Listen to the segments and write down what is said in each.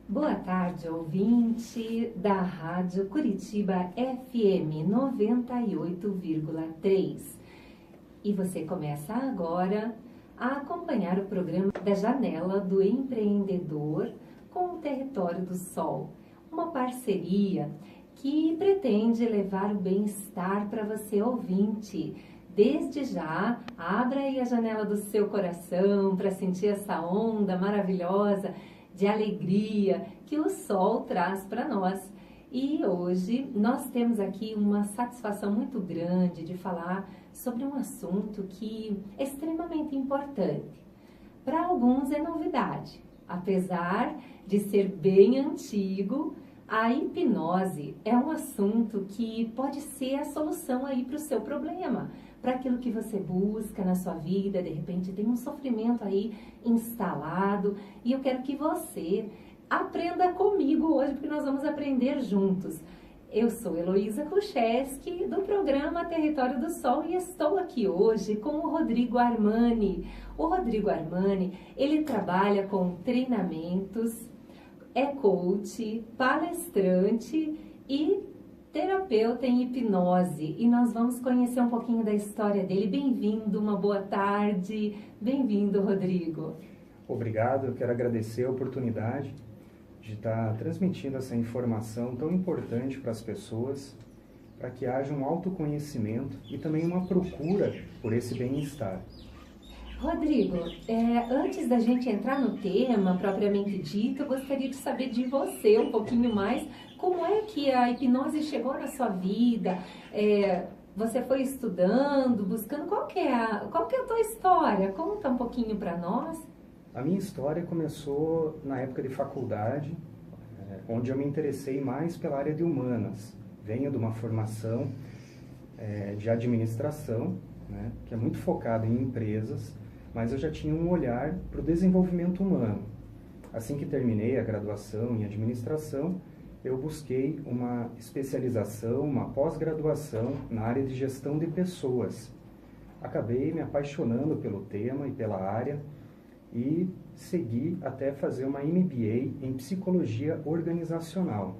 Boa tarde, ouvinte da Rádio Curitiba FM 98,3. E você começa agora a acompanhar o programa da Janela do Empreendedor com o Território do Sol, uma parceria que pretende levar o bem-estar para você, ouvinte. Desde já, abra aí a janela do seu coração para sentir essa onda maravilhosa de alegria que o sol traz para nós. E hoje nós temos aqui uma satisfação muito grande de falar sobre um assunto que é extremamente importante. Para alguns é novidade, apesar de ser bem antigo. A hipnose é um assunto que pode ser a solução aí para o seu problema, para aquilo que você busca na sua vida. De repente tem um sofrimento aí instalado e eu quero que você aprenda comigo hoje, porque nós vamos aprender juntos. Eu sou Heloísa Kucheski, do programa Território do Sol, e estou aqui hoje com o Rodrigo Armani. O Rodrigo Armani, ele trabalha com treinamentos, é coach, palestrante e terapeuta em hipnose. E nós vamos conhecer um pouquinho da história dele. Bem-vindo, uma boa tarde. Bem-vindo, Rodrigo. Obrigado, eu quero agradecer a oportunidade de estar transmitindo essa informação tão importante para as pessoas, para que haja um autoconhecimento e também uma procura por esse bem-estar. Rodrigo, antes da gente entrar no tema propriamente dito, eu gostaria de saber de você um pouquinho mais. Como é que a hipnose chegou na sua vida? Você foi estudando, buscando? Qual que é a tua história? Conta um pouquinho para nós. A minha história começou na época de faculdade, onde eu me interessei mais pela área de humanas. Venho de uma formação de administração, né, que é muito focada em empresas, mas eu já tinha um olhar para o desenvolvimento humano. Assim que terminei a graduação em administração, eu busquei uma especialização, uma pós-graduação na área de gestão de pessoas. Acabei me apaixonando pelo tema e pela área e segui até fazer uma MBA em psicologia organizacional.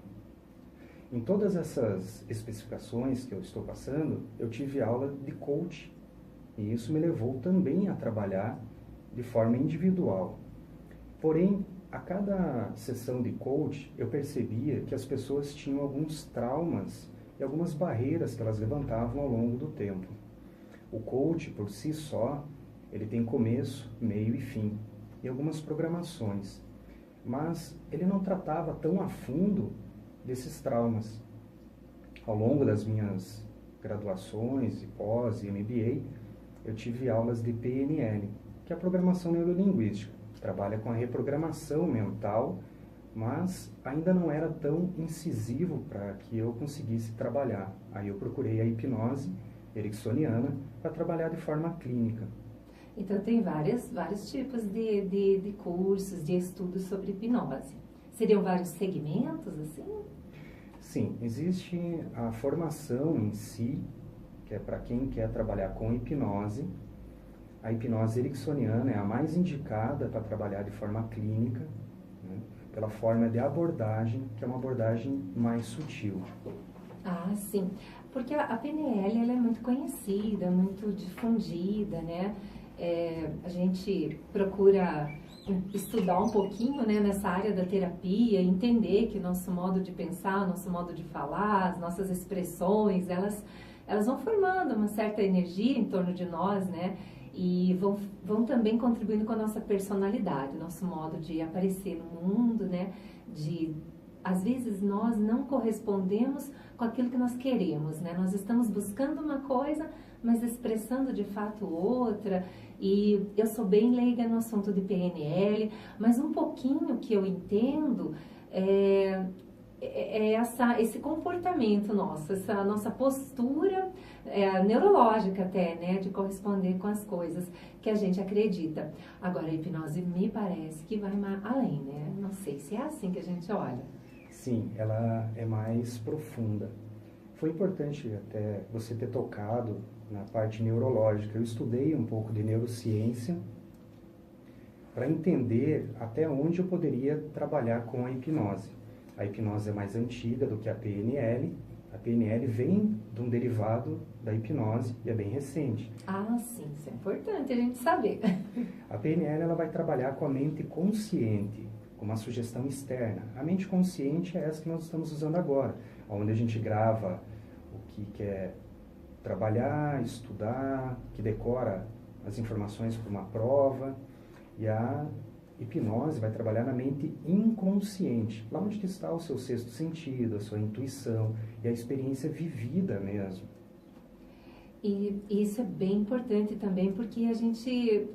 Em todas essas especificações que eu estou passando, eu tive aula de coach. E isso me levou também a trabalhar de forma individual. Porém, a cada sessão de coach, eu percebia que as pessoas tinham alguns traumas e algumas barreiras que elas levantavam ao longo do tempo. O coach, por si só, ele tem começo, meio e fim, e algumas programações. Mas ele não tratava tão a fundo desses traumas. Ao longo das minhas graduações, e pós e MBA, eu tive aulas de PNL, que é a programação neurolinguística. Trabalha com a reprogramação mental, mas ainda não era tão incisivo para que eu conseguisse trabalhar. Aí eu procurei a hipnose ericksoniana para trabalhar de forma clínica. Então tem vários tipos de cursos, de estudos sobre hipnose. Seriam vários segmentos, assim? Sim, existe a formação em si, que é para quem quer trabalhar com hipnose. A hipnose ericksoniana é a mais indicada para trabalhar de forma clínica, né, pela forma de abordagem, que é uma abordagem mais sutil. Ah, sim. Porque a PNL ela é muito conhecida, muito difundida, né? A gente procura estudar um pouquinho, né, nessa área da terapia, entender que nosso modo de pensar, nosso modo de falar, as nossas expressões, elas vão formando uma certa energia em torno de nós, né? E vão também contribuindo com a nossa personalidade, nosso modo de aparecer no mundo, né? Às vezes nós não correspondemos com aquilo que nós queremos, né? Nós estamos buscando uma coisa, mas expressando de fato outra. E eu sou bem leiga no assunto de PNL, mas um pouquinho que eu entendo esse comportamento nosso, essa nossa postura neurológica até, né, de corresponder com as coisas que a gente acredita. Agora, a hipnose me parece que vai além, né? Não sei se é assim que a gente olha. Sim, ela é mais profunda. Foi importante até você ter tocado na parte neurológica. Eu estudei um pouco de neurociência, para entender até onde eu poderia trabalhar com a hipnose. A hipnose é mais antiga do que a PNL. A PNL vem de um derivado da hipnose e é bem recente. Ah, sim, isso é importante a gente saber. A PNL ela vai trabalhar com a mente consciente, com uma sugestão externa. A mente consciente é essa que nós estamos usando agora, onde a gente grava o que quer trabalhar, estudar, que decora as informações para uma prova. E a hipnose vai trabalhar na mente inconsciente, lá onde está o seu sexto sentido, a sua intuição e a experiência vivida mesmo. E isso é bem importante também, porque a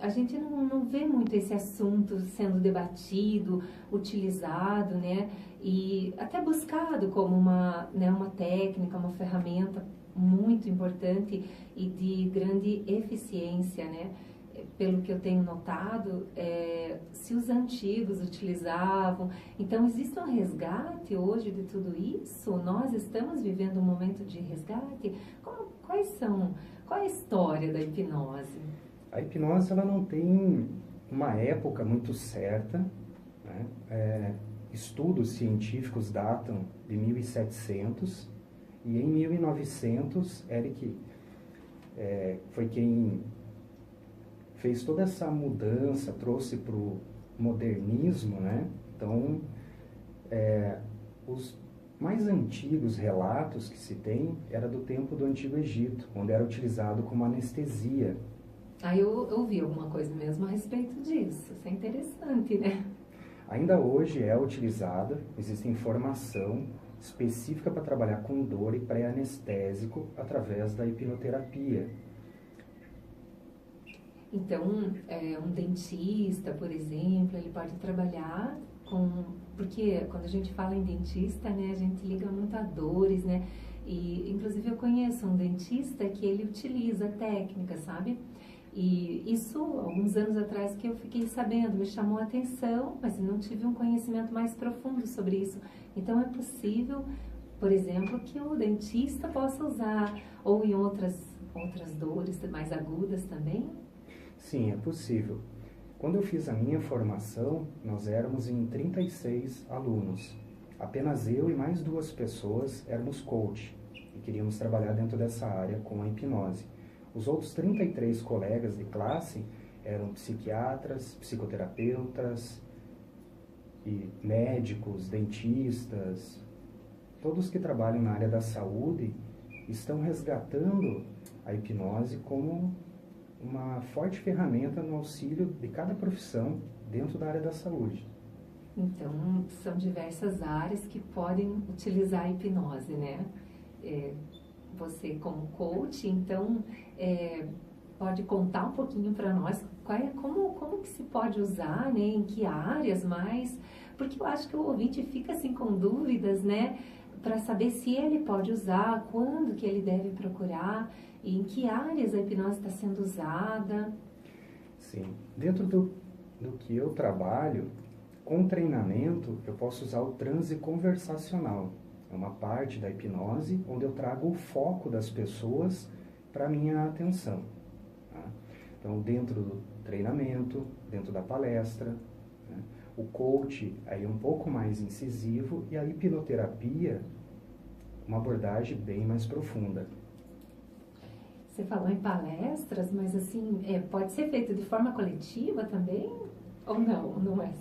gente não vê muito esse assunto sendo debatido, utilizado, né? E até buscado como uma técnica, uma ferramenta muito importante e de grande eficiência, né? Pelo que eu tenho notado, se os antigos utilizavam, então existe um resgate hoje de tudo isso? Nós estamos vivendo um momento de resgate? Qual é a história da hipnose? A hipnose ela não tem uma época muito certa, né? Estudos científicos datam de 1700 e em 1900 Eric foi quem fez toda essa mudança, trouxe para o modernismo, né? Então, os mais antigos relatos que se tem era do tempo do Antigo Egito, onde era utilizado como anestesia. Eu ouvi alguma coisa mesmo a respeito disso, isso é interessante, né? Ainda hoje é utilizada, existe informação específica para trabalhar com dor e pré-anestésico através da hipnoterapia. Então, um dentista, por exemplo, ele pode trabalhar porque quando a gente fala em dentista, né, a gente liga muito a dores, né? E, inclusive, eu conheço um dentista que ele utiliza técnica, sabe? E isso, alguns anos atrás que eu fiquei sabendo, me chamou a atenção, mas eu não tive um conhecimento mais profundo sobre isso. Então, é possível, por exemplo, que o dentista possa usar, ou em outras dores mais agudas também? Sim, é possível. Quando eu fiz a minha formação, nós éramos em 36 alunos. Apenas eu e mais 2 pessoas éramos coach e queríamos trabalhar dentro dessa área com a hipnose. Os outros 33 colegas de classe eram psiquiatras, psicoterapeutas, e médicos, dentistas. Todos que trabalham na área da saúde estão resgatando a hipnose como uma forte ferramenta no auxílio de cada profissão dentro da área da saúde. Então, são diversas áreas que podem utilizar a hipnose, né? Você como coach, então, pode contar um pouquinho para nós como que se pode usar, né? Em que áreas mais? Porque eu acho que o ouvinte fica assim com dúvidas, né? Para saber se ele pode usar, quando que ele deve procurar, e em que áreas a hipnose está sendo usada. Sim, dentro do que eu trabalho, com treinamento, eu posso usar o transe conversacional. É uma parte da hipnose onde eu trago o foco das pessoas para a minha atenção. Tá? Então, dentro do treinamento, dentro da palestra, né? O coach aí é um pouco mais incisivo e a hipnoterapia, uma abordagem bem mais profunda. Você falou em palestras, mas assim, pode ser feito de forma coletiva também? Ou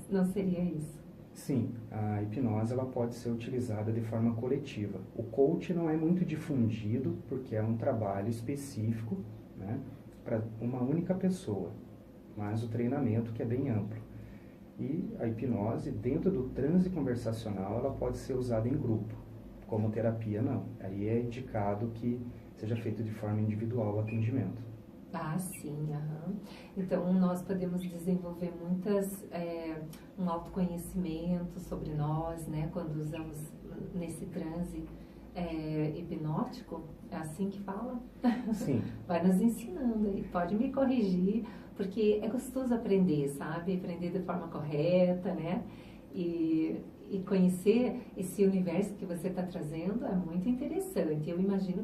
não seria isso? Sim, a hipnose ela pode ser utilizada de forma coletiva. O coach não é muito difundido porque é um trabalho específico, né, para uma única pessoa, mas o treinamento que é bem amplo. E a hipnose, dentro do transe conversacional, ela pode ser usada em grupo, como terapia não. Aí é indicado que seja feito de forma individual o atendimento. Ah, sim, aham. Então, nós podemos desenvolver um autoconhecimento sobre nós, né? Quando usamos nesse transe hipnótico, é assim que fala? Sim. Vai nos ensinando aí, pode me corrigir, porque é gostoso aprender, sabe? Aprender de forma correta, né? E conhecer esse universo que você está trazendo é muito interessante. Eu imagino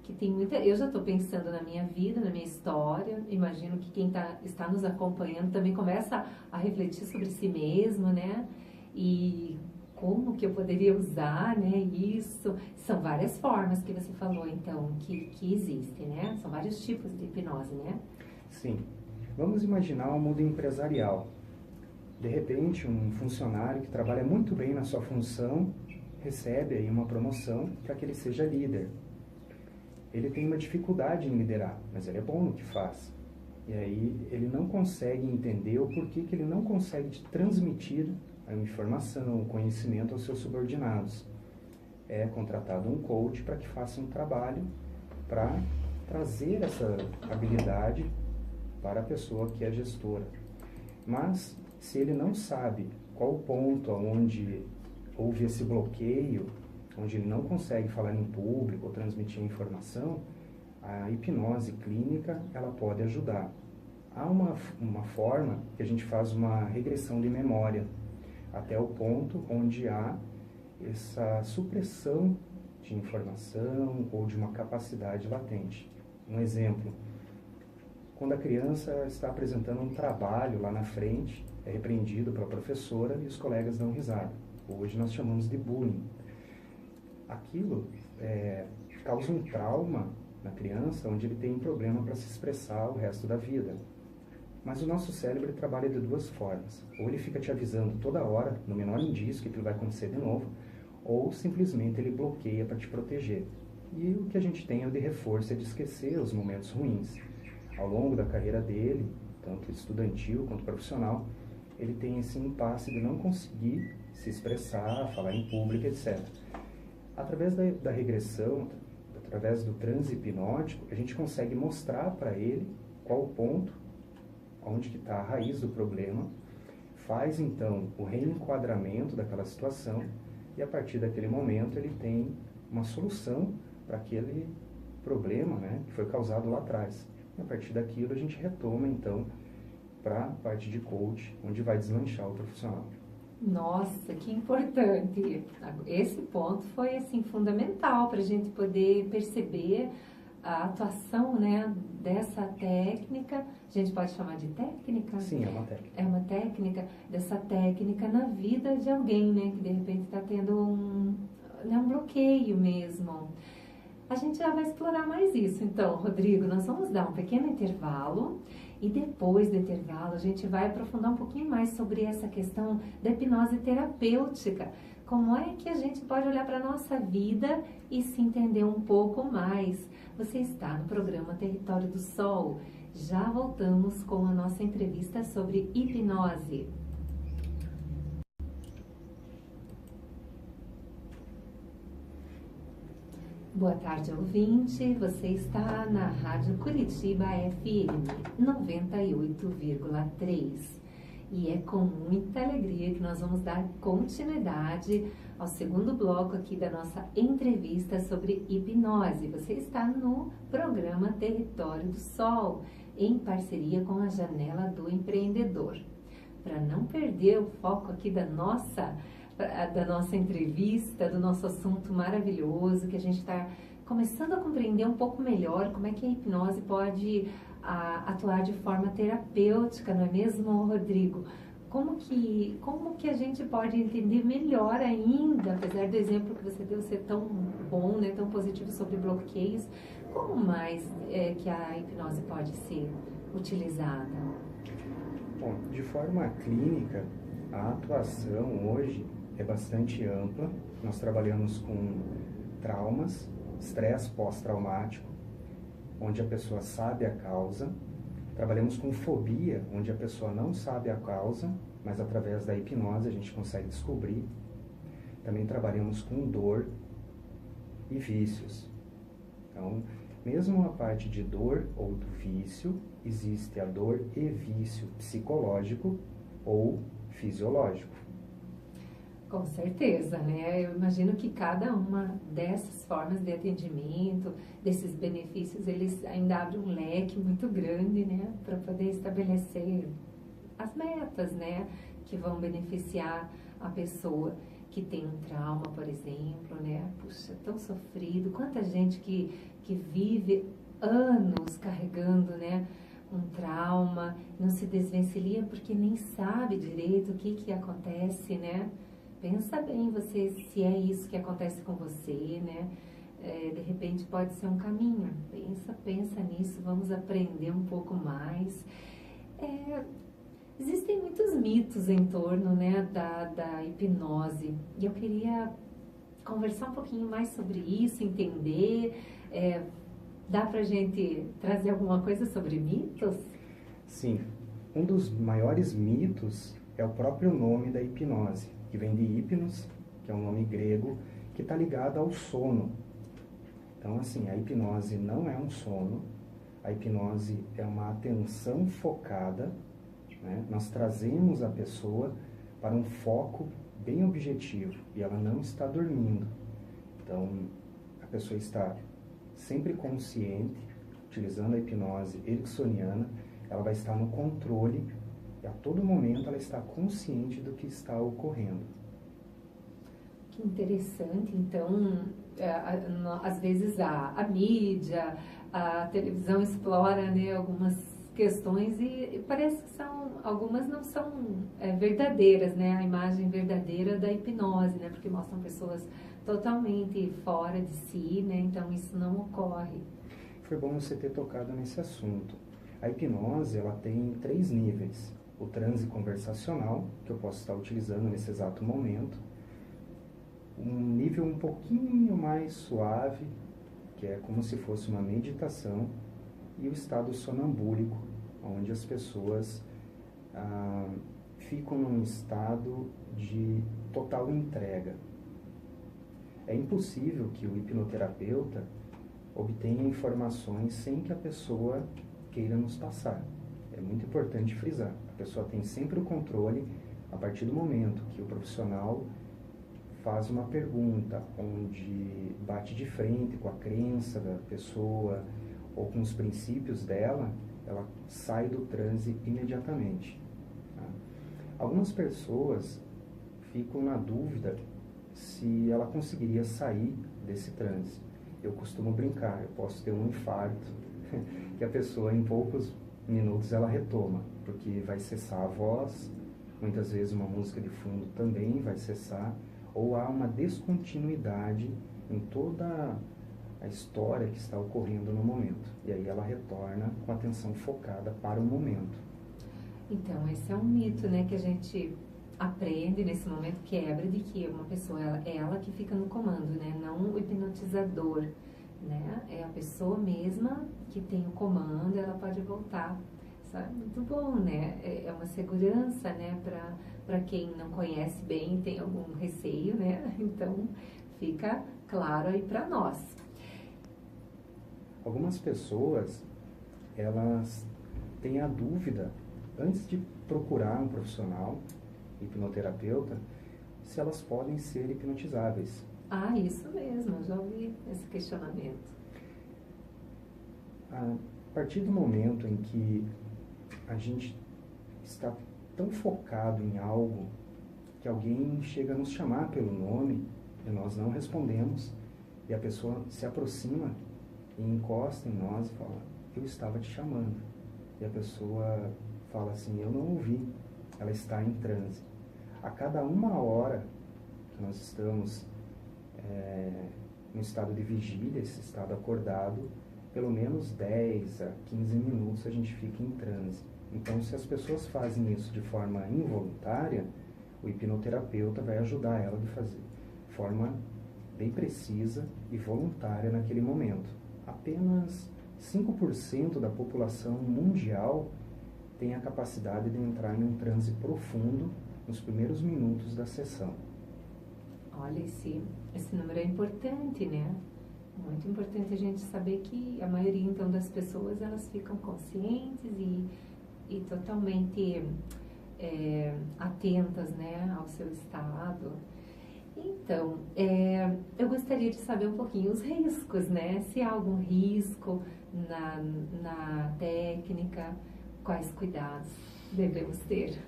que tem muita... Eu já estou pensando na minha vida, na minha história, imagino que quem está nos acompanhando também começa a refletir sobre si mesmo, né? E como que eu poderia usar, né, isso? São várias formas que você falou, então, que existem, né? São vários tipos de hipnose, né? Sim. Vamos imaginar um mundo empresarial. De repente, um funcionário que trabalha muito bem na sua função recebe aí uma promoção para que ele seja líder. Ele tem uma dificuldade em liderar, mas ele é bom no que faz. E aí ele não consegue entender o porquê que ele não consegue transmitir a informação, o conhecimento aos seus subordinados. É contratado um coach para que faça um trabalho para trazer essa habilidade para a pessoa que é gestora. Mas, se ele não sabe qual o ponto onde houve esse bloqueio, onde ele não consegue falar em público ou transmitir informação, a hipnose clínica ela pode ajudar. Há uma forma que a gente faz uma regressão de memória, até o ponto onde há essa supressão de informação ou de uma capacidade latente. Um exemplo, quando a criança está apresentando um trabalho lá na frente, é repreendido pela professora e os colegas dão risada. Hoje nós chamamos de bullying. Aquilo causa um trauma na criança, onde ele tem problema para se expressar o resto da vida. Mas o nosso cérebro trabalha de duas formas. Ou ele fica te avisando toda hora, no menor indício, que aquilo vai acontecer de novo, ou simplesmente ele bloqueia para te proteger. E o que a gente tem é de reforço, é de esquecer os momentos ruins. Ao longo da carreira dele, tanto estudantil quanto profissional, ele tem esse impasse de não conseguir se expressar, falar em público, etc. Através da regressão, através do transe hipnótico, a gente consegue mostrar para ele qual o ponto, onde que está a raiz do problema, faz então o reenquadramento daquela situação e a partir daquele momento ele tem uma solução para aquele problema, né, que foi causado lá atrás. E a partir daquilo a gente retoma então para a parte de coach, onde vai deslanchar o profissional. Nossa, que importante! Esse ponto foi assim fundamental para a gente poder perceber a atuação, né, dessa técnica. A gente pode chamar de técnica? Sim, é uma técnica. É uma técnica, dessa técnica na vida de alguém, né, que de repente está tendo um bloqueio mesmo. A gente já vai explorar mais isso. Então, Rodrigo, nós vamos dar um pequeno intervalo e depois do intervalo a gente vai aprofundar um pouquinho mais sobre essa questão da hipnose terapêutica. Como é que a gente pode olhar para a nossa vida e se entender um pouco mais? Você está no programa Território do Sol. Já voltamos com a nossa entrevista sobre hipnose. Boa tarde, ouvinte. Você está na Rádio Curitiba FM 98,3. E é com muita alegria que nós vamos dar continuidade ao segundo bloco aqui da nossa entrevista sobre hipnose. Você está no programa Território do Sol, em parceria com a Janela do Empreendedor. Para não perder o foco aqui da nossa entrevista, do nosso assunto maravilhoso, que a gente está começando a compreender um pouco melhor como é que a hipnose pode atuar de forma terapêutica, não é mesmo, Rodrigo? Como que a gente pode entender melhor ainda, apesar do exemplo que você deu ser tão bom, né, tão positivo sobre bloqueios, como mais que a hipnose pode ser utilizada? Bom, de forma clínica, a atuação hoje é bastante ampla. Nós trabalhamos com traumas, estresse pós-traumático, onde a pessoa sabe a causa. Trabalhamos com fobia, onde a pessoa não sabe a causa, mas através da hipnose a gente consegue descobrir. Também trabalhamos com dor e vícios. Então, mesmo a parte de dor ou do vício, existe a dor e vício psicológico ou fisiológico. Com certeza, né? Eu imagino que cada uma dessas formas de atendimento, desses benefícios, eles ainda abrem um leque muito grande, né? Para poder estabelecer as metas, né? Que vão beneficiar a pessoa. que tem um trauma, por exemplo, né? Puxa, tão sofrido. Quanta gente que vive anos carregando, né, um trauma, não se desvencilha porque nem sabe direito o que acontece, né? Pensa bem você se é isso que acontece com você, né? De repente pode ser um caminho. Pensa nisso, vamos aprender um pouco mais. Existem muitos mitos em torno, né, da hipnose. E eu queria conversar um pouquinho mais sobre isso, entender. Dá pra gente trazer alguma coisa sobre mitos? Sim. Um dos maiores mitos é o próprio nome da hipnose, que vem de hipnos, que é um nome grego, que está ligado ao sono. Então, assim, a hipnose não é um sono, a hipnose é uma atenção focada, né? Nós trazemos a pessoa para um foco bem objetivo e ela não está dormindo. Então, a pessoa está sempre consciente, utilizando a hipnose ericksoniana, ela vai estar no controle e a todo momento ela está consciente do que está ocorrendo. Que interessante. Então, às vezes a mídia, a televisão explora, né, algumas questões e parece que algumas não são verdadeiras, né, a imagem verdadeira da hipnose, né, porque mostram pessoas totalmente fora de si, né, então isso não ocorre. Foi bom você ter tocado nesse assunto. A hipnose, ela tem 3 níveis. O transe conversacional, que eu posso estar utilizando nesse exato momento. Um nível um pouquinho mais suave, que é como se fosse uma meditação. E o estado sonambúlico, onde as pessoas ficam num estado de total entrega. É impossível que o hipnoterapeuta obtenha informações sem que a pessoa queira nos passar. É muito importante frisar. A pessoa tem sempre o controle a partir do momento que o profissional faz uma pergunta onde bate de frente com a crença da pessoa ou com os princípios dela, ela sai do transe imediatamente. Tá? Algumas pessoas ficam na dúvida se ela conseguiria sair desse transe. Eu costumo brincar, eu posso ter um infarto, que a pessoa em poucos minutos ela retoma, porque vai cessar a voz, muitas vezes uma música de fundo também vai cessar, ou há uma descontinuidade em toda a história que está ocorrendo no momento. E aí ela retorna com a atenção focada para o momento. Então, esse é um mito, né, que a gente aprende nesse momento, quebra, de que uma pessoa, ela que fica no comando, né, não o hipnotizador, né, é a pessoa mesma que tem o comando, ela pode voltar. Isso é muito bom, né, é uma segurança, né, para quem não conhece bem, tem algum receio, né, então fica claro aí para nós. Algumas pessoas, elas têm a dúvida, antes de procurar um profissional, hipnoterapeuta, se elas podem ser hipnotizáveis. Ah, isso mesmo, eu já ouvi esse questionamento. A partir do momento em que a gente está tão focado em algo, que alguém chega a nos chamar pelo nome, e nós não respondemos, e a pessoa se aproxima e encosta em nós e fala, eu estava te chamando. E a pessoa fala assim, eu não ouvi, ela está em transe. A cada 1 hora que nós estamos no estado de vigília, esse estado acordado, pelo menos 10 a 15 minutos a gente fica em transe. Então, se as pessoas fazem isso de forma involuntária, o hipnoterapeuta vai ajudar ela de fazer de forma bem precisa e voluntária naquele momento. Apenas 5% da população mundial tem a capacidade de entrar em um transe profundo nos primeiros minutos da sessão. Olha, esse número é importante, né? Muito importante a gente saber que a maioria, então, das pessoas, elas ficam conscientes e totalmente atentas, né, ao seu estado. Então, eu gostaria de saber um pouquinho os riscos, né? Se há algum risco na técnica, quais cuidados devemos ter?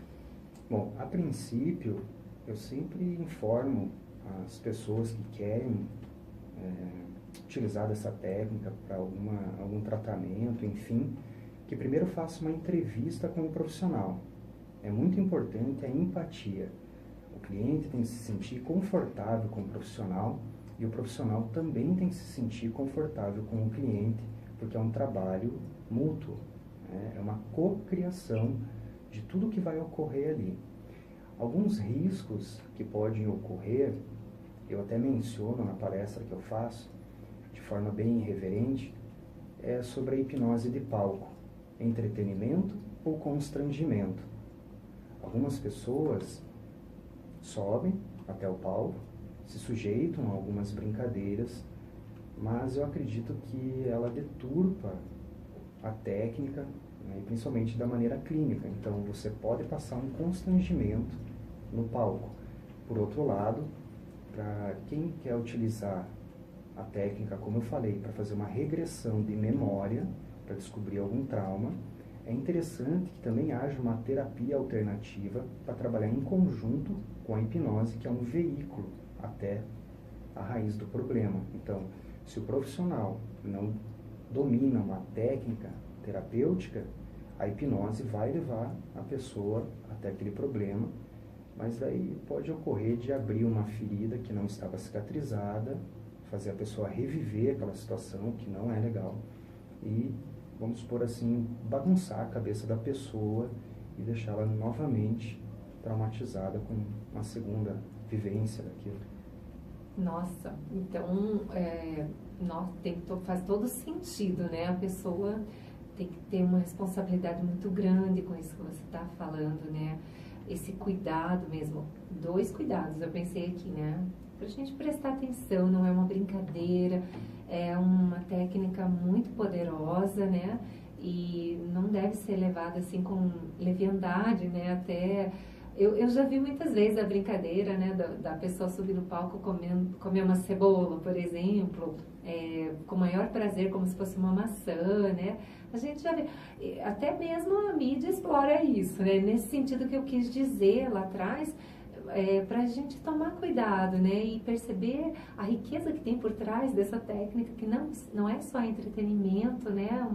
Bom, a princípio, eu sempre informo as pessoas que querem utilizar dessa técnica para algum tratamento, enfim, que primeiro faça uma entrevista com o profissional. É muito importante a empatia. O cliente tem que se sentir confortável com o profissional e o profissional também tem que se sentir confortável com o cliente, porque é um trabalho mútuo, né? É uma cocriação de tudo que vai ocorrer ali. Alguns riscos que podem ocorrer, eu até menciono na palestra que eu faço, de forma bem irreverente, é sobre a hipnose de palco, entretenimento ou constrangimento. Algumas pessoas sobem até o palco, se sujeitam a algumas brincadeiras, mas eu acredito que ela deturpa a técnica, né, e principalmente da maneira clínica. Então, você pode passar um constrangimento no palco. Por outro lado, para quem quer utilizar a técnica, como eu falei, para fazer uma regressão de memória, para descobrir algum trauma, é interessante que também haja uma terapia alternativa para trabalhar em conjunto com a hipnose, que é um veículo até a raiz do problema. Então, se o profissional não domina uma técnica terapêutica, a hipnose vai levar a pessoa até aquele problema, mas daí pode ocorrer de abrir uma ferida que não estava cicatrizada, fazer a pessoa reviver aquela situação que não é legal e, vamos supor assim, bagunçar a cabeça da pessoa e deixá-la novamente traumatizada com uma segunda vivência daquilo. Nossa, então faz todo sentido, né? A pessoa tem que ter uma responsabilidade muito grande com isso que você está falando, né? Esse cuidado mesmo, 2 cuidados, eu pensei aqui, né? Para a gente prestar atenção, não é uma brincadeira, é uma técnica muito poderosa, né? E não deve ser levada assim com leviandade, né? Até eu já vi muitas vezes a brincadeira, né, da pessoa subir no palco comer uma cebola, por exemplo, com o maior prazer, como se fosse uma maçã, né? A gente já vê, até mesmo a mídia explora isso, né? Nesse sentido que eu quis dizer lá atrás, para a gente tomar cuidado, né? E perceber a riqueza que tem por trás dessa técnica, que não é só entretenimento, né?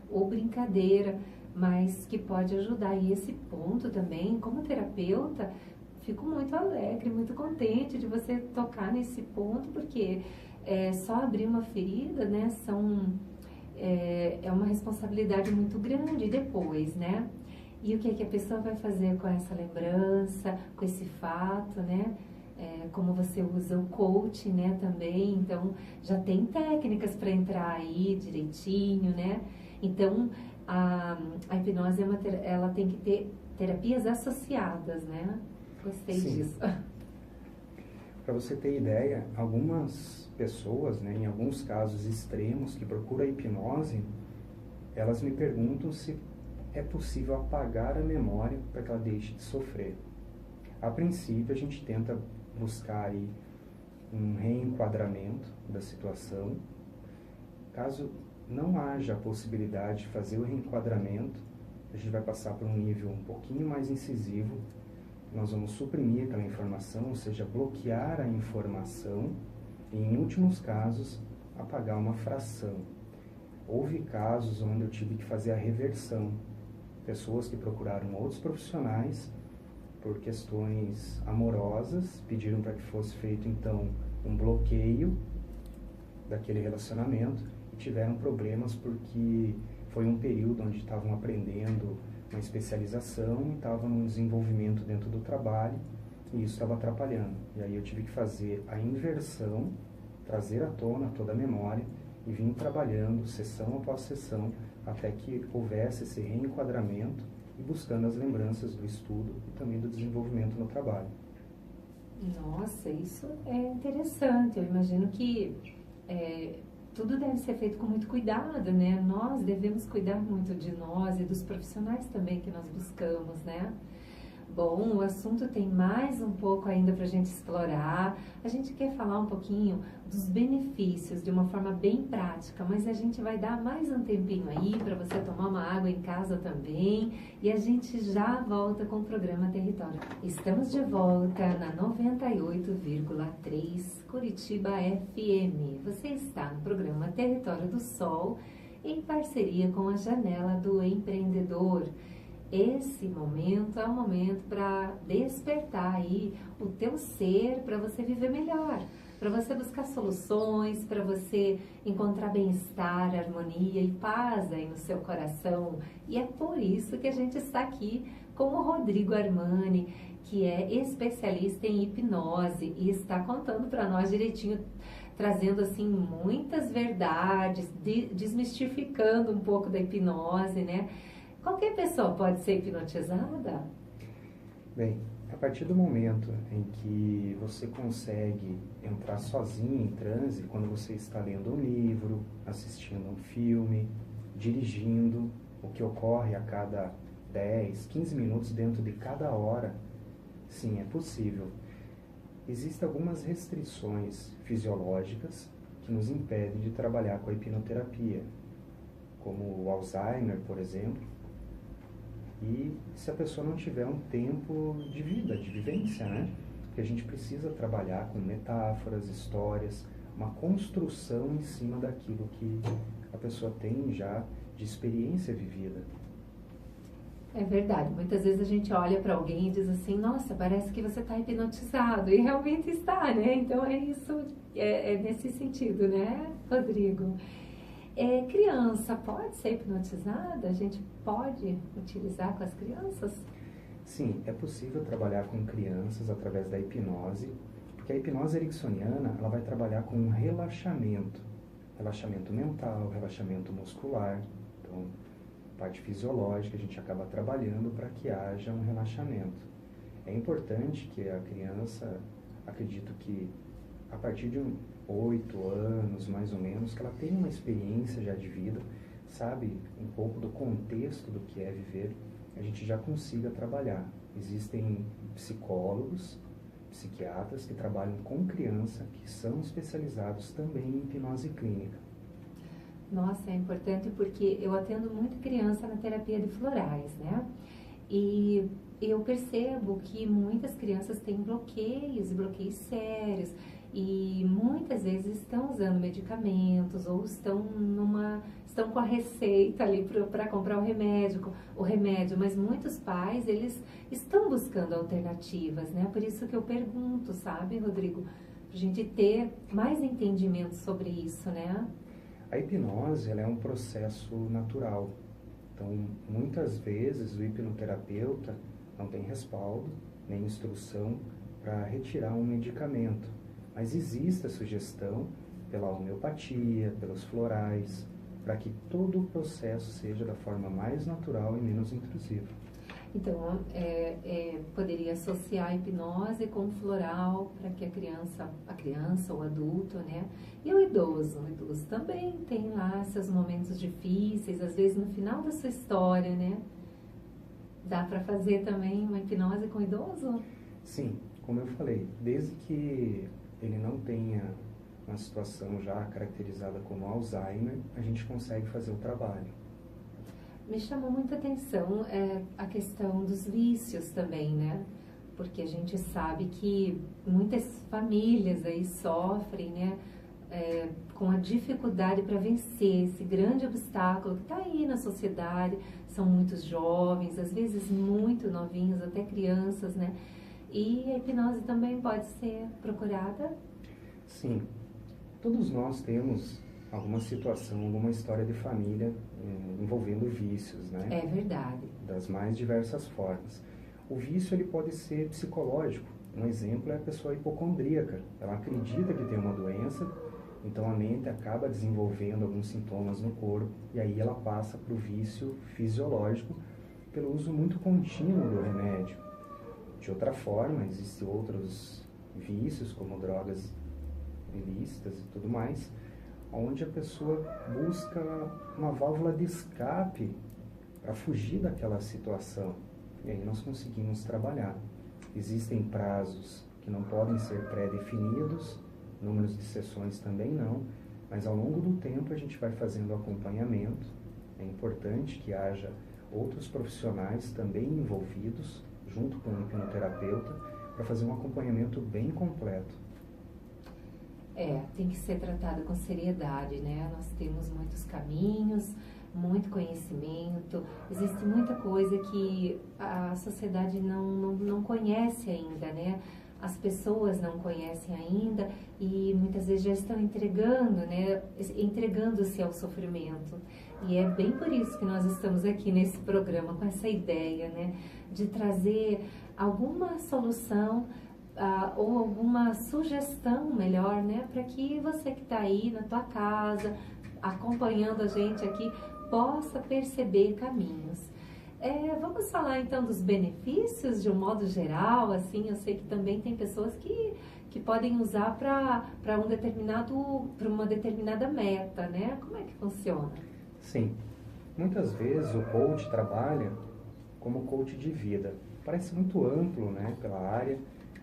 Ou brincadeira, mas que pode ajudar. E esse ponto também, como terapeuta, fico muito alegre, muito contente de você tocar nesse ponto, porque só abrir uma ferida, né, é uma responsabilidade muito grande depois, né? E o que a pessoa vai fazer com essa lembrança, com esse fato, né? Como você usa o coaching, né, também, então já tem técnicas para entrar aí direitinho, né? Então, a hipnose ela tem que ter terapias associadas, né? Gostei disso. Para você ter ideia, algumas pessoas, né, em alguns casos extremos que procuram a hipnose, elas me perguntam se é possível apagar a memória para que ela deixe de sofrer. A princípio, a gente tenta buscar aí um reenquadramento da situação. Caso não haja a possibilidade de fazer o reenquadramento, a gente vai passar por um nível um pouquinho mais incisivo. Nós vamos suprimir aquela informação, ou seja, bloquear a informação e, em últimos casos, apagar uma fração. Houve casos onde eu tive que fazer a reversão. Pessoas que procuraram outros profissionais por questões amorosas, pediram para que fosse feito, então, um bloqueio daquele relacionamento e tiveram problemas porque foi um período onde estavam aprendendo uma especialização e estavam num desenvolvimento dentro do trabalho e isso estava atrapalhando. E aí eu tive que fazer a inversão, trazer à tona toda a memória e vim trabalhando sessão após sessão até que houvesse esse reenquadramento e buscando as lembranças do estudo e também do desenvolvimento no trabalho. Nossa, isso é interessante. Eu imagino que tudo deve ser feito com muito cuidado, né? Nós devemos cuidar muito de nós e dos profissionais também que nós buscamos, né? Bom, o assunto tem mais um pouco ainda para a gente explorar. A gente quer falar um pouquinho dos benefícios de uma forma bem prática, mas a gente vai dar mais um tempinho aí para você tomar uma água em casa também e a gente já volta com o programa Território. Estamos de volta na 98,3 Curitiba FM. Você está no programa Território do Sol em parceria com a Janela do Empreendedor. Esse momento é um momento para despertar aí o teu ser, para você viver melhor, para você buscar soluções, para você encontrar bem-estar, harmonia e paz aí no seu coração. E é por isso que a gente está aqui com o Rodrigo Armani, que é especialista em hipnose e está contando para nós direitinho, trazendo assim muitas verdades, desmistificando um pouco da hipnose, né? Qualquer pessoa pode ser hipnotizada? Bem, a partir do momento em que você consegue entrar sozinho em transe, quando você está lendo um livro, assistindo um filme, dirigindo, o que ocorre a cada 10, 15 minutos dentro de cada hora, sim, é possível. Existem algumas restrições fisiológicas que nos impedem de trabalhar com a hipnoterapia, como o Alzheimer, por exemplo. E se a pessoa não tiver um tempo de vida, de vivência, né? Porque a gente precisa trabalhar com metáforas, histórias, uma construção em cima daquilo que a pessoa tem já de experiência vivida. É verdade. Muitas vezes a gente olha para alguém e diz assim, nossa, parece que você está hipnotizado. E realmente está, né? Então é isso, é nesse sentido, né, Rodrigo? Criança pode ser hipnotizada? A gente pode utilizar com as crianças? Sim, é possível trabalhar com crianças através da hipnose, porque a hipnose ericksoniana ela vai trabalhar com um relaxamento mental, relaxamento muscular. Então, parte fisiológica a gente acaba trabalhando para que haja um relaxamento. É importante que a criança, acredito que a partir de 8 anos, mais ou menos, que ela tenha uma experiência já de vida, sabe um pouco do contexto do que é viver, a gente já consiga trabalhar. Existem psicólogos, psiquiatras que trabalham com criança, que são especializados também em hipnose clínica. Nossa, é importante porque eu atendo muito criança na terapia de florais, né? E eu percebo que muitas crianças têm bloqueios sérios, e muitas vezes estão usando medicamentos ou estão com a receita ali para comprar o remédio, mas muitos pais, eles estão buscando alternativas, né? Por isso que eu pergunto, sabe, Rodrigo, para a gente ter mais entendimento sobre isso, né? A hipnose, ela é um processo natural. Então, muitas vezes o hipnoterapeuta não tem respaldo, nem instrução para retirar um medicamento. Mas existe a sugestão pela homeopatia, pelos florais, para que todo o processo seja da forma mais natural e menos intrusiva. Então, poderia associar a hipnose com o floral para que a criança, o adulto, né? E o idoso também tem lá seus momentos difíceis, às vezes no final da sua história, né? Dá para fazer também uma hipnose com o idoso? Sim, como eu falei, desde que ele não tenha uma situação já caracterizada como Alzheimer, a gente consegue fazer o trabalho. Me chamou muita atenção a questão dos vícios também, né? Porque a gente sabe que muitas famílias aí sofrem, né? Com a dificuldade para vencer esse grande obstáculo que está aí na sociedade. São muitos jovens, às vezes muito novinhos, até crianças, né? E a hipnose também pode ser procurada? Sim. Todos nós temos alguma situação, alguma história de família envolvendo vícios, né? É verdade. Das mais diversas formas. O vício ele pode ser psicológico. Um exemplo é a pessoa hipocondríaca. Ela acredita que tem uma doença, então a mente acaba desenvolvendo alguns sintomas no corpo e aí ela passa para o vício fisiológico pelo uso muito contínuo do remédio. De outra forma, existem outros vícios, como drogas ilícitas e tudo mais, onde a pessoa busca uma válvula de escape para fugir daquela situação. e aí nós conseguimos trabalhar. Existem prazos que não podem ser pré-definidos, números de sessões também não, mas ao longo do tempo a gente vai fazendo acompanhamento. É importante que haja outros profissionais também envolvidos, junto com o hipnoterapeuta, para fazer um acompanhamento bem completo. Tem que ser tratado com seriedade, né? Nós temos muitos caminhos, muito conhecimento, existe muita coisa que a sociedade não conhece ainda, né? As pessoas não conhecem ainda e muitas vezes já estão entregando, né? Entregando-se ao sofrimento. E é bem por isso que nós estamos aqui nesse programa, com essa ideia, né? De trazer alguma solução ou alguma sugestão melhor, né? Para que você que está aí na tua casa, acompanhando a gente aqui, possa perceber caminhos. Vamos falar então dos benefícios de um modo geral, assim, eu sei que também tem pessoas que podem usar para uma determinada meta, né? Como é que funciona? Sim, muitas vezes o coach trabalha como coach de vida. Parece muito amplo, né, pela área,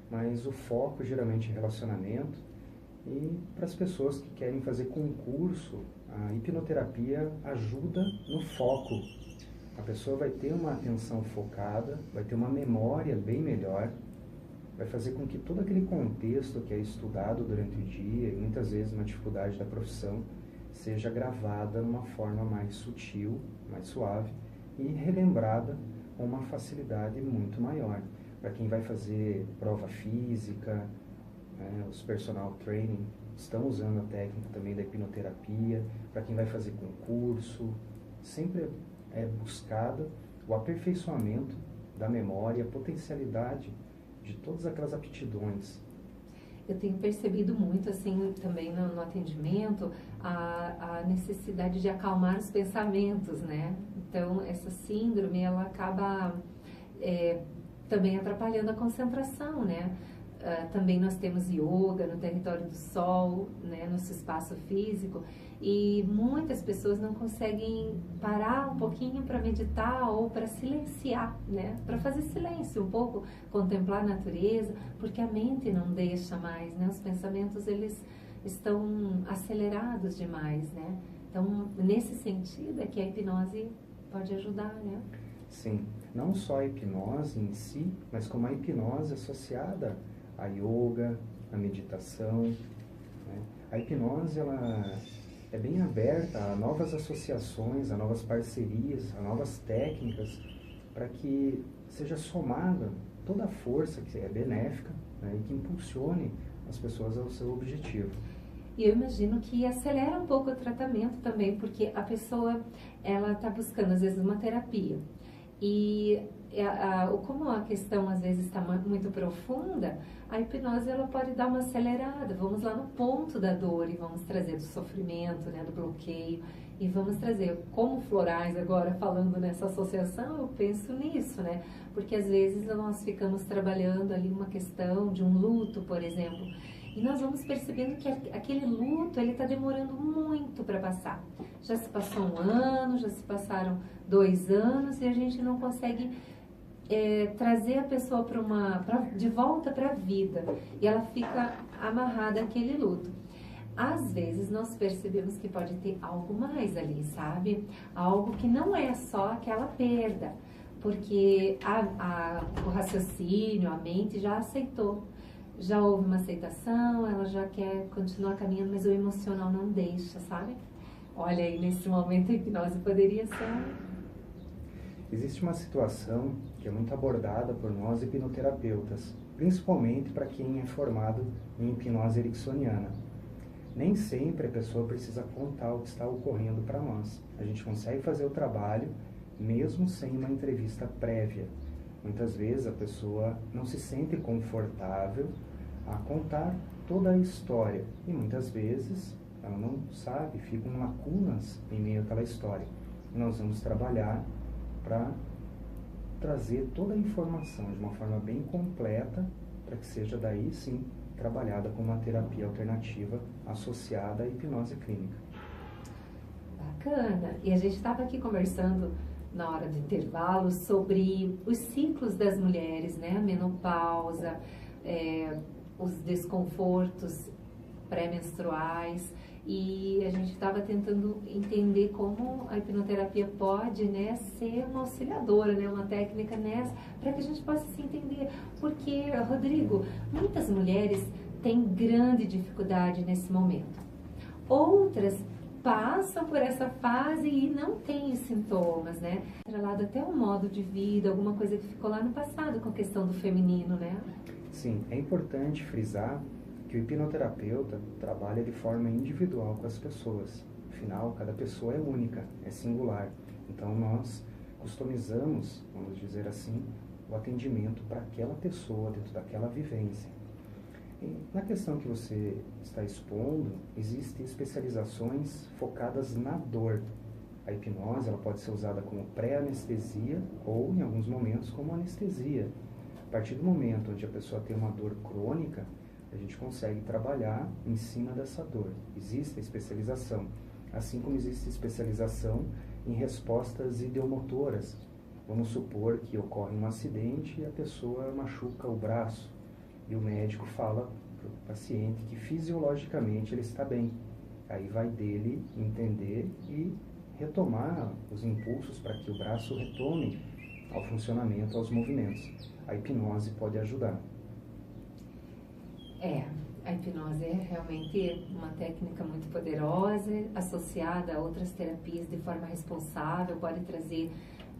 mas o foco geralmente é relacionamento. E para as pessoas que querem fazer concurso, a hipnoterapia ajuda no foco. A pessoa vai ter uma atenção focada, vai ter uma memória bem melhor, vai fazer com que todo aquele contexto que é estudado durante o dia, e muitas vezes uma dificuldade da profissão, seja gravada numa forma mais sutil, mais suave e relembrada com uma facilidade muito maior. Para quem vai fazer prova física, os personal training estão usando a técnica também da hipnoterapia. Para quem vai fazer concurso, sempre é buscado o aperfeiçoamento da memória, a potencialidade de todas aquelas aptidões. Eu tenho percebido muito, assim, também no atendimento, a necessidade de acalmar os pensamentos, né? Então, essa síndrome, ela acaba também atrapalhando a concentração, né? Também nós temos yoga no território do sol, né, nosso espaço físico, e muitas pessoas não conseguem parar um pouquinho para meditar ou para silenciar, né, para fazer silêncio um pouco, contemplar a natureza, porque a mente não deixa mais, né, os pensamentos eles estão acelerados demais, né. Então, nesse sentido é que a hipnose pode ajudar, né. Sim, não só a hipnose em si, mas como a hipnose associada a yoga, a meditação, né? A hipnose ela é bem aberta a novas associações, a novas parcerias, a novas técnicas, para que seja somada toda a força que é benéfica, né? E que impulsione as pessoas ao seu objetivo. E eu imagino que acelera um pouco o tratamento também, porque a pessoa ela está buscando às vezes uma terapia e como a questão às vezes está muito profunda, a hipnose ela pode dar uma acelerada. Vamos lá no ponto da dor e vamos trazer do sofrimento, né, do bloqueio, e vamos trazer, como florais agora, falando nessa associação, eu penso nisso, né, porque às vezes nós ficamos trabalhando ali uma questão de um luto, por exemplo, e nós vamos percebendo que aquele luto, ele está demorando muito para passar. Já se passou 1 ano, já se passaram 2 anos e a gente não consegue trazer a pessoa de volta para a vida. E ela fica amarrada àquele luto. Às vezes nós percebemos que pode ter algo mais ali, sabe? Algo que não é só aquela perda. Porque o raciocínio, a mente já aceitou. Já houve uma aceitação, ela já quer continuar caminhando, mas o emocional não deixa, sabe? Olha aí, nesse momento a hipnose poderia ser... Existe uma situação que é muito abordada por nós hipnoterapeutas, principalmente para quem é formado em hipnose ericksoniana. Nem sempre a pessoa precisa contar o que está ocorrendo para nós. A gente consegue fazer o trabalho mesmo sem uma entrevista prévia. Muitas vezes a pessoa não se sente confortável a contar toda a história e muitas vezes ela não sabe, ficam lacunas em meio àquela história. Nós vamos trabalhar para trazer toda a informação de uma forma bem completa para que seja daí sim trabalhada com uma terapia alternativa associada à hipnose clínica. Bacana! E a gente estava aqui conversando na hora do intervalo sobre os ciclos das mulheres, né? A menopausa, os desconfortos pré-menstruais, e a gente estava tentando entender como a hipnoterapia pode, né, ser uma auxiliadora, né, uma técnica nessa, para que a gente possa se entender. Porque, Rodrigo, muitas mulheres têm grande dificuldade nesse momento. Outras passam por essa fase e não têm sintomas, né? Atrelado até um modo de vida, alguma coisa que ficou lá no passado com a questão do feminino, né? Sim, é importante frisar que o hipnoterapeuta trabalha de forma individual com as pessoas. Afinal, cada pessoa é única, é singular. Então, nós customizamos, vamos dizer assim, o atendimento para aquela pessoa, dentro daquela vivência. E na questão que você está expondo, existem especializações focadas na dor. A hipnose ela pode ser usada como pré-anestesia ou, em alguns momentos, como anestesia. A partir do momento onde a pessoa tem uma dor crônica, a gente consegue trabalhar em cima dessa dor. Existe a especialização, assim como existe especialização em respostas ideomotoras. Vamos supor que ocorre um acidente e a pessoa machuca o braço e o médico fala para o paciente que fisiologicamente ele está bem. Aí vai dele entender e retomar os impulsos para que o braço retome ao funcionamento, aos movimentos. A hipnose pode ajudar. A hipnose é realmente uma técnica muito poderosa, associada a outras terapias de forma responsável, pode trazer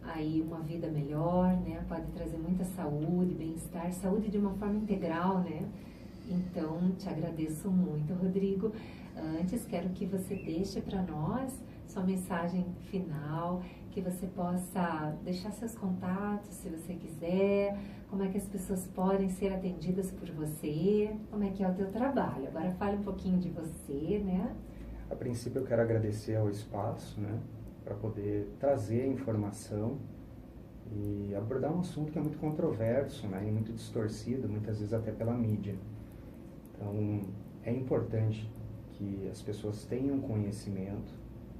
aí uma vida melhor, né? Pode trazer muita saúde, bem-estar, saúde de uma forma integral, né? Então, te agradeço muito, Rodrigo. Antes, quero que você deixe para nós sua mensagem final, que você possa deixar seus contatos, se você quiser, como é que as pessoas podem ser atendidas por você, como é que é o teu trabalho. Agora fale um pouquinho de você, né? A princípio eu quero agradecer ao espaço, né, para poder trazer a informação e abordar um assunto que é muito controverso, né, e muito distorcido, muitas vezes até pela mídia. Então, é importante que as pessoas tenham conhecimento,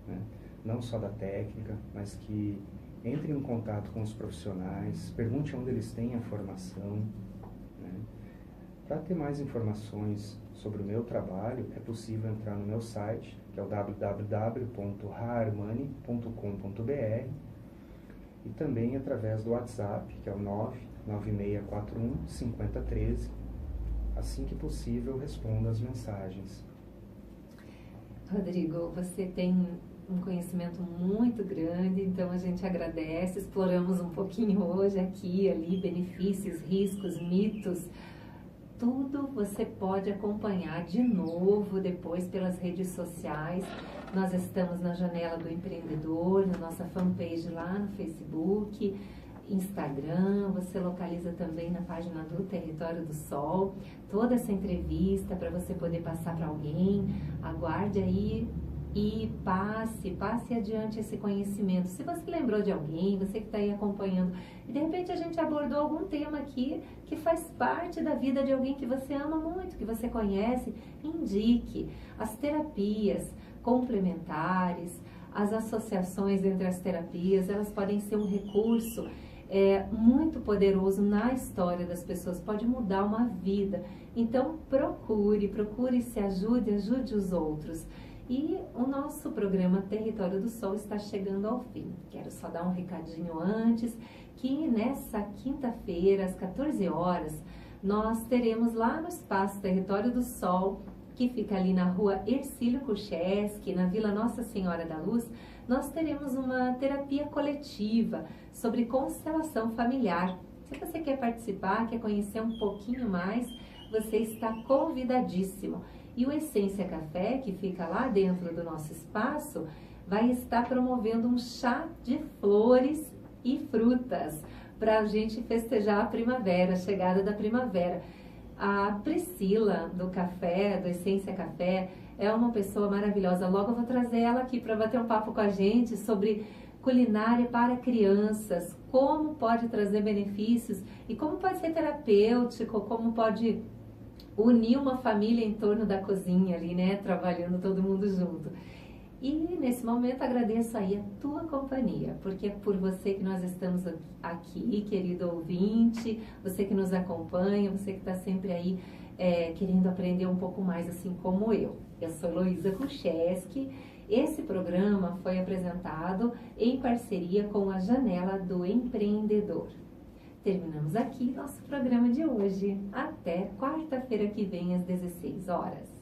né, não só da técnica, mas que entrem em contato com os profissionais, pergunte onde eles têm a formação, né. Para ter mais informações sobre o meu trabalho, é possível entrar no meu site, que é o www.raarmani.com.br, e também através do WhatsApp, que é o 99641-5013. Assim que possível, responda as mensagens. Rodrigo, você tem um conhecimento muito grande, então a gente agradece, exploramos um pouquinho hoje, aqui, ali, benefícios, riscos, mitos, tudo você pode acompanhar de novo depois pelas redes sociais. Nós estamos na Janela do Empreendedor, na nossa fanpage lá no Facebook, Instagram, você localiza também na página do Território do Sol, toda essa entrevista para você poder passar para alguém. Aguarde aí e passe adiante esse conhecimento. Se você lembrou de alguém, você que está aí acompanhando, e de repente a gente abordou algum tema aqui que faz parte da vida de alguém que você ama muito, que você conhece, indique. As terapias complementares, as associações entre as terapias, elas podem ser um recurso muito poderoso na história das pessoas, pode mudar uma vida. Então procure, se ajude os outros. E o nosso programa Território do Sol está chegando ao fim. Quero só dar um recadinho antes, que nessa quinta-feira, às 14 horas, nós teremos lá no Espaço Território do Sol, que fica ali na rua Hercílio Kucheski, na Vila Nossa Senhora da Luz, nós teremos uma terapia coletiva sobre constelação familiar. Se você quer participar, quer conhecer um pouquinho mais, você está convidadíssimo. E o Essência Café, que fica lá dentro do nosso espaço, vai estar promovendo um chá de flores e frutas para a gente festejar a primavera, a chegada da primavera. A Priscila, do café, do Essência Café, é uma pessoa maravilhosa. Logo eu vou trazer ela aqui para bater um papo com a gente sobre culinária para crianças, como pode trazer benefícios e como pode ser terapêutico, como pode unir uma família em torno da cozinha ali, né? Trabalhando todo mundo junto. E nesse momento agradeço aí a tua companhia, porque é por você que nós estamos aqui, querido ouvinte, você que nos acompanha, você que está sempre aí querendo aprender um pouco mais, assim como eu. Eu sou Heloísa Kucheski. Esse programa foi apresentado em parceria com a Janela do Empreendedor. Terminamos aqui nosso programa de hoje. Até quarta-feira que vem às 16 horas.